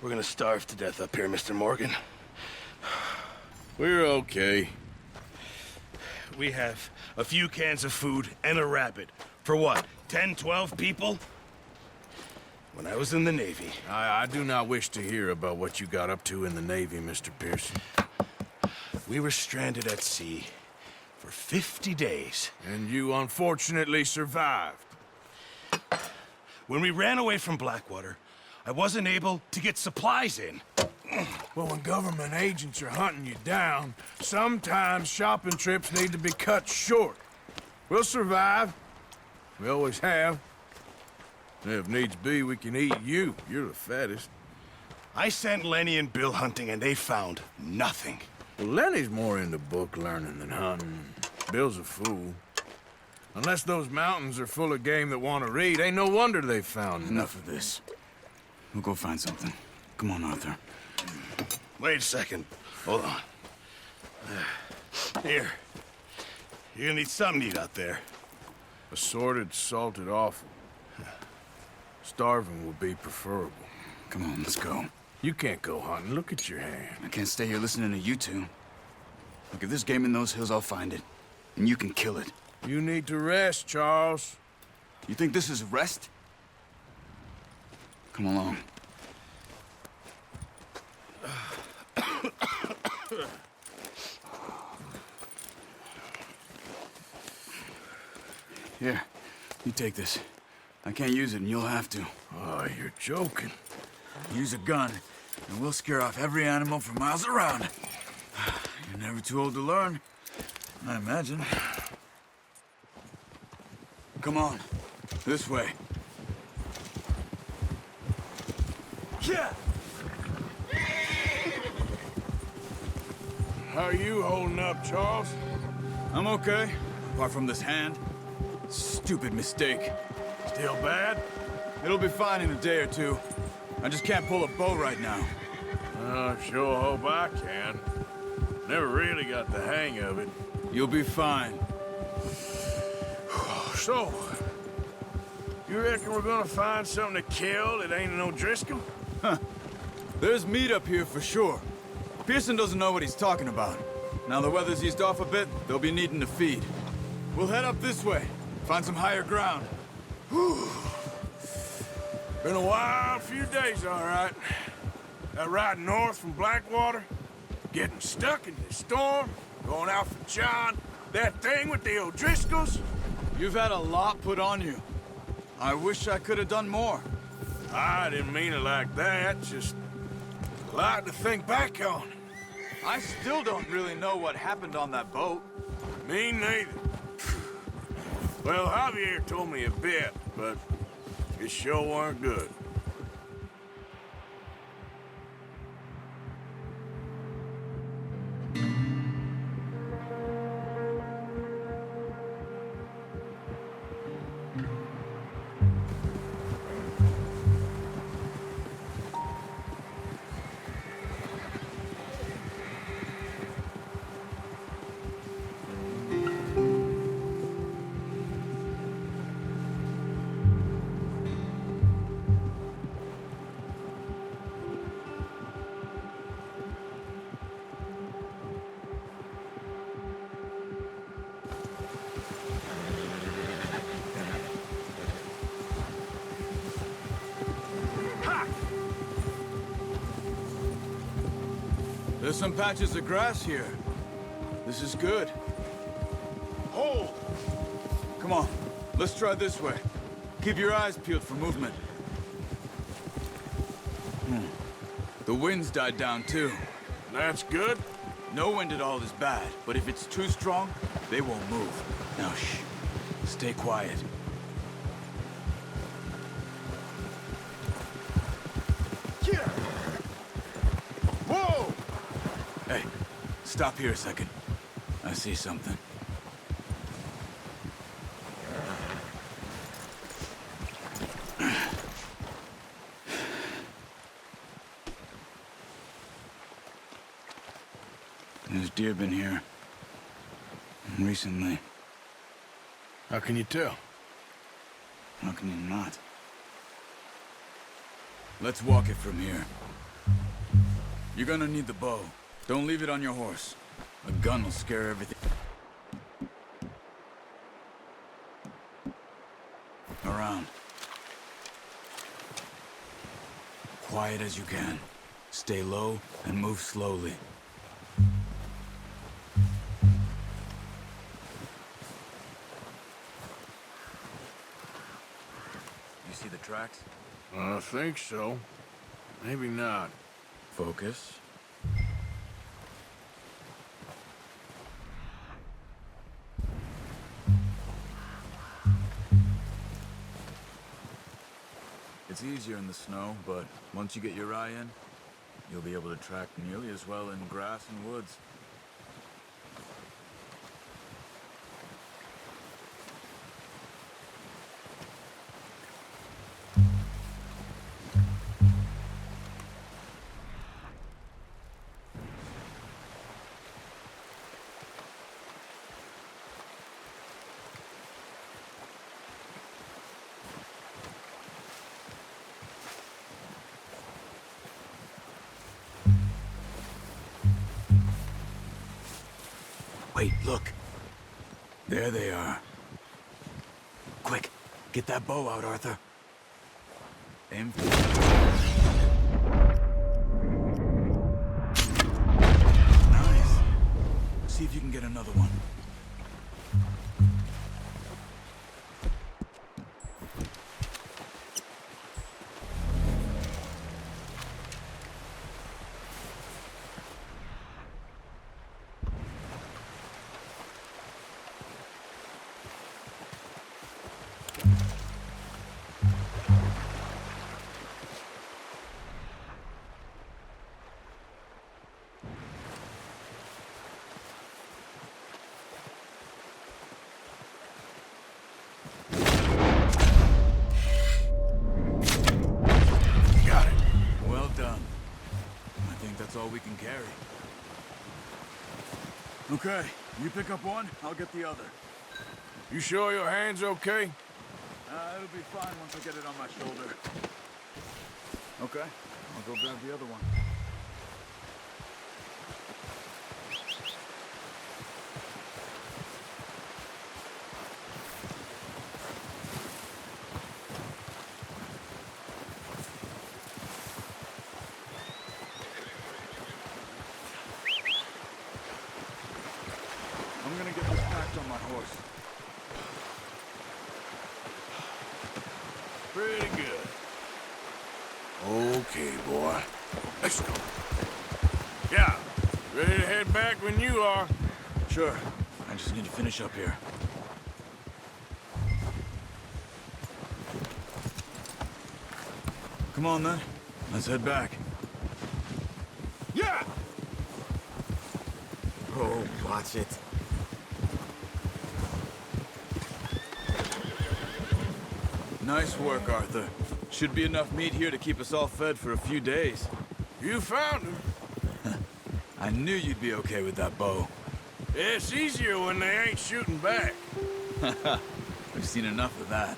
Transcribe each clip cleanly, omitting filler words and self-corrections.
We're gonna starve to death up here, Mr. Morgan. We're okay. We have a few cans of food and a rabbit. For what, 10, 12 people? When I was in the Navy... I do not wish to hear about what you got up to in the Navy, Mr. Pearson. We were stranded at sea for 50 days. And you unfortunately survived. When we ran away from Blackwater, I wasn't able to get supplies in. Well, when government agents are hunting you down, sometimes shopping trips need to be cut short. We'll survive. We always have. And if needs be, we can eat you. You're the fattest. I sent Lenny and Bill hunting, and they found nothing. Well, Lenny's more into book learning than hunting. Bill's a fool. Unless those mountains are full of game that want to read, ain't no wonder they found Enough of this. We'll go find something. Come on, Arthur. Wait a second. Hold on. Here. You're gonna need something to eat out there. Assorted, salted offal. Starving would be preferable. Come on, let's go. You can't go hunting. Look at your hand. I can't stay here listening to you two. Look, if there's game in those hills, I'll find it. And you can kill it. You need to rest, Charles. You think this is rest? Come along. Here, you take this. I can't use it, and you'll have to. Oh, you're joking. Use a gun, and we'll scare off every animal for miles around. You're never too old to learn, I imagine. Come on, this way. Yeah! How are you holding up, Charles? I'm okay, apart from this hand. Stupid mistake. Still bad? It'll be fine in a day or two. I just can't pull a bow right now. I sure hope I can. Never really got the hang of it. You'll be fine. So, you reckon we're gonna find something to kill that ain't no Driscoll? There's meat up here for sure. Pearson doesn't know what he's talking about. Now the weather's eased off a bit, they'll be needing to feed. We'll head up this way, find some higher ground. Whew. Been a wild few days, all right. That ride north from Blackwater, getting stuck in the storm, going out for John, that thing with the O'Driscolls. You've had a lot put on you. I wish I could have done more. I didn't mean it like that, just a lot to think back on. I still don't really know what happened on that boat. Me neither. Well, Javier told me a bit, but it sure weren't good. There's some patches of grass here. This is good. Hold! Come on, let's try this way. Keep your eyes peeled for movement. The wind's died down too. That's good. No wind at all is bad, but if it's too strong, they won't move. Now shh, stay quiet. Whoa! Hey, stop here a second. I see something. There's deer been here. Recently. How can you tell? How can you not? Let's walk it from here. You're gonna need the bow. Don't leave it on your horse. A gun will scare everything around. Quiet as you can. Stay low and move slowly. You see the tracks? I think so. Maybe not. Focus. It's easier in the snow, but once you get your eye in, you'll be able to track nearly as well in grass and woods. Wait, look. There they are. Quick, get that bow out, Arthur. Aim for... Nice. See if you can get another one. All we can carry. Okay, you pick up one, I'll get the other. You sure your hand's okay? It'll be fine once I get it on my shoulder. Okay, I'll go grab the other one. I'm gonna get this packed on my horse. Pretty good. Okay, boy. Let's go. Yeah, ready to head back when you are. Sure. I just need to finish up here. Come on, then. Let's head back. Yeah! Oh, watch it. Nice work, Arthur. Should be enough meat here to keep us all fed for a few days. You found him. I knew you'd be okay with that bow. It's easier when they ain't shooting back. We've seen enough of that.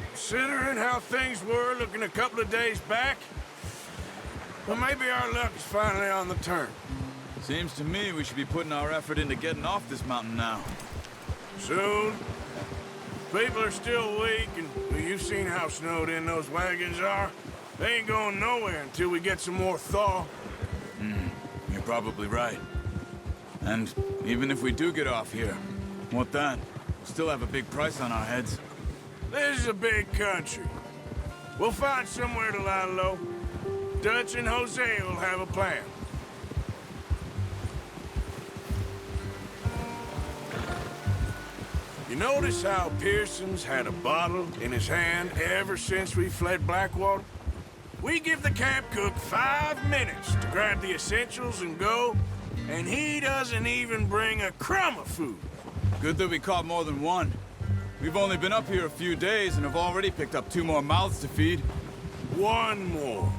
Considering how things were looking a couple of days back, well, maybe our luck is finally on the turn. Seems to me we should be putting our effort into getting off this mountain now. Soon. People are still weak, and well, you've seen how snowed in those wagons are. They ain't going nowhere until we get some more thaw. You're probably right. And even if we do get off here, what then? We'll still have a big price on our heads. This is a big country. We'll find somewhere to lie low. Dutch and Jose will have a plan. You notice how Pearson's had a bottle in his hand ever since we fled Blackwater? We give the camp cook 5 minutes to grab the essentials and go, and he doesn't even bring a crumb of food. Good that we caught more than one. We've only been up here a few days and have already picked up 2 more mouths to feed. One more.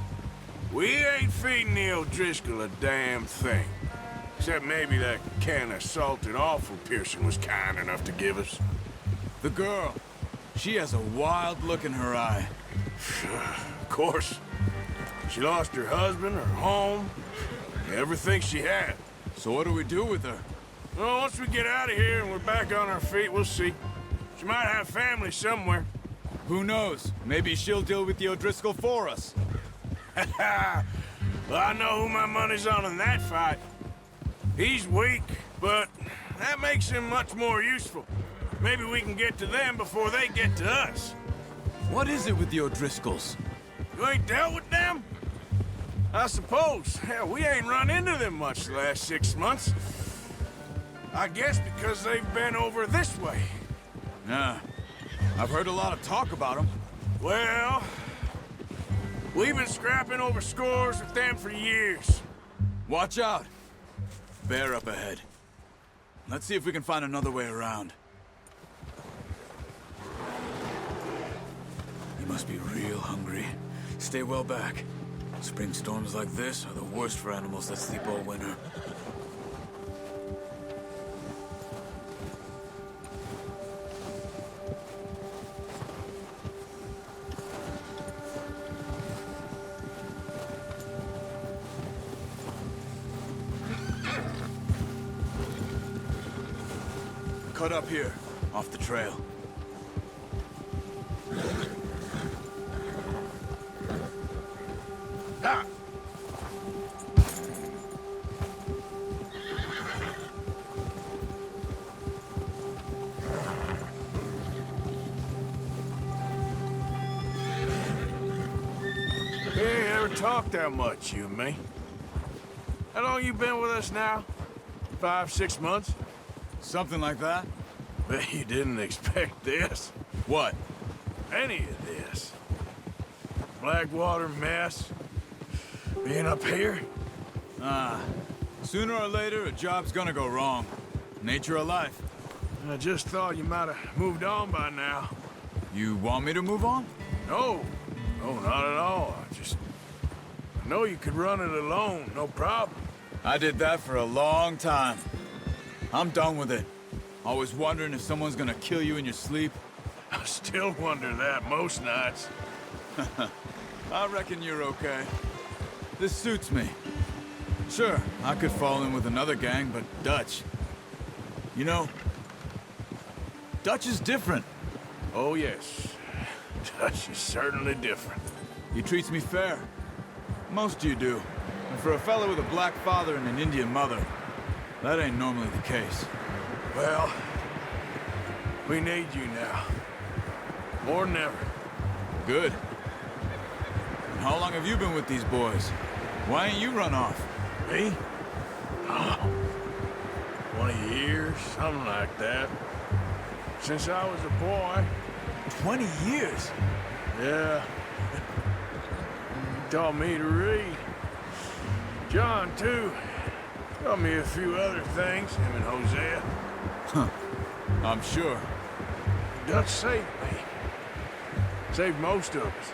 We ain't feeding the O'Driscoll a damn thing. Except maybe that can of salted offal Pearson was kind enough to give us. The girl. She has a wild look in her eye. Of course. She lost her husband, her home, everything she had. So what do we do with her? Well, once we get out of here and we're back on our feet, we'll see. She might have family somewhere. Who knows? Maybe she'll deal with the O'Driscoll for us. Well, I know who my money's on in that fight. He's weak, but that makes him much more useful. Maybe we can get to them before they get to us. What is it with the O'Driscolls? You ain't dealt with them? I suppose. Hell, we ain't run into them much the last 6 months. I guess because they've been over this way. Yeah. I've heard a lot of talk about them. Well, we've been scrapping over scores with them for years. Watch out. Bear up ahead. Let's see if we can find another way around. You must be real hungry. Stay well back. Spring storms like this are the worst for animals that sleep all winter. Cut up here, off the trail. Ah! We ain't ever talked that much, you and me. How long you been with us now? 5, 6 months? Something like that? Bet you didn't expect this. What? Any of this. Blackwater mess. Being up here. Sooner or later, a job's gonna go wrong. Nature of life. I just thought you might have moved on by now. You want me to move on? No. No, not at all. I know you could run it alone, no problem. I did that for a long time. I'm done with it. Always wondering if someone's gonna kill you in your sleep. I still wonder that most nights. I reckon you're okay. This suits me. Sure, I could fall in with another gang, but Dutch... You know, Dutch is different. Oh, yes. Dutch is certainly different. He treats me fair. Most of you do. And for a fella with a black father and an Indian mother, that ain't normally the case. Well, we need you now. More than ever. Good. And how long have you been with these boys? Why ain't you run off? Me? Oh, 20 years, something like that. Since I was a boy. 20 years? Yeah. He taught me to read. John, too. Taught me a few other things, him and Hosea. Huh. I'm sure. Dutch saved me. Saved most of us.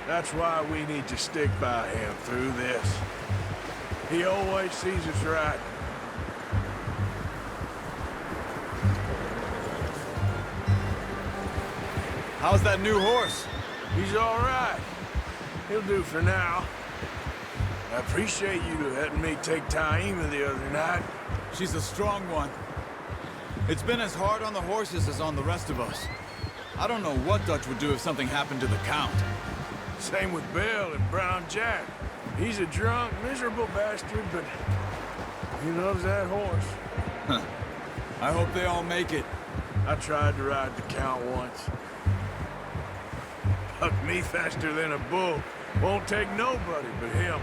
That's why we need to stick by him through this. He always sees us right. How's that new horse? He's all right. He'll do for now. I appreciate you letting me take Taima the other night. She's a strong one. It's been as hard on the horses as on the rest of us. I don't know what Dutch would do if something happened to the Count. Same with Bill and Brown Jack. He's a drunk, miserable bastard, but he loves that horse. Huh. I hope they all make it. I tried to ride the Count once. Bucked me faster than a bull. Won't take nobody but him.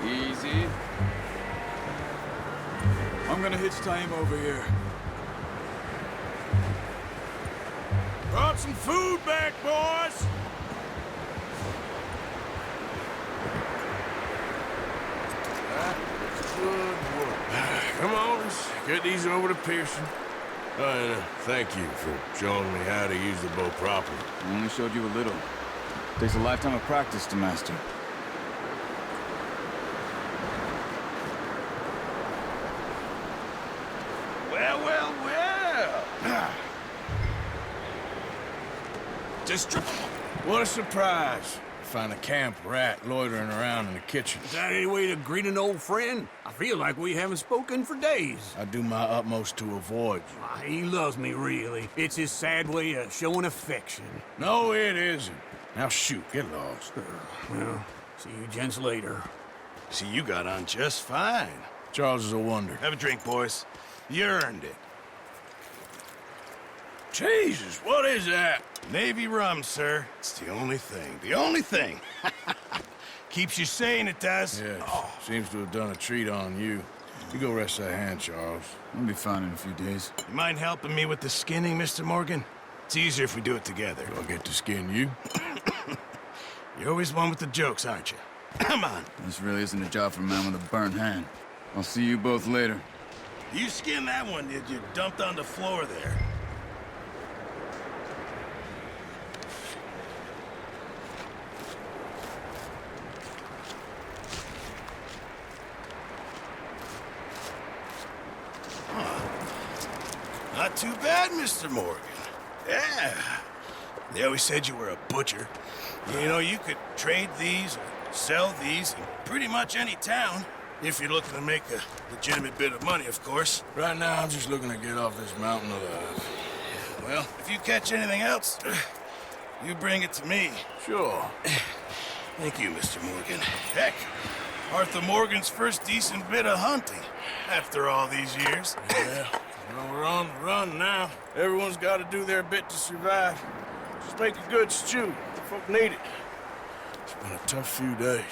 Easy. I'm gonna hitch Taima over here. Brought some food back, boys! That's good work. Come on, let's get these over to Pearson. And thank you for showing me how to use the bow properly. I only showed you a little. Takes a lifetime of practice to master. Well, well, well. Just What a surprise. Find a camp rat loitering around in the kitchen. Is that any way to greet an old friend? I feel like we haven't spoken for days. I do my utmost to avoid you. He loves me, really. It's his sad way of showing affection. No, it isn't. Now shoot, get lost. Well, see you gents later. See, you got on just fine. Charles is a wonder. Have a drink, boys. You earned it. Jesus, what is that? Navy rum, sir. It's the only thing. The only thing. Keeps you sane, it does. Yes, seems to have done a treat on you. You go rest that hand, Charles. I'll be fine in a few days. You mind helping me with the skinning, Mr. Morgan? It's easier if we do it together. Do I get to skin you? You're always one with the jokes, aren't you? Come on. This really isn't a job for a man with a burnt hand. I'll see you both later. You skinned that one, did you? Dumped on the floor there. Not too bad, Mr. Morgan. Yeah. They always said you were a butcher. You know, you could trade these or sell these in pretty much any town. If you're looking to make a legitimate bit of money, of course. Right now, I'm just looking to get off this mountain alive. Well, if you catch anything else, you bring it to me. Sure. Thank you, Mr. Morgan. Heck, Arthur Morgan's first decent bit of hunting after all these years. Yeah. Well, we're on the run now. Everyone's got to do their bit to survive. Just make a good stew. Folk need it. It's been a tough few days.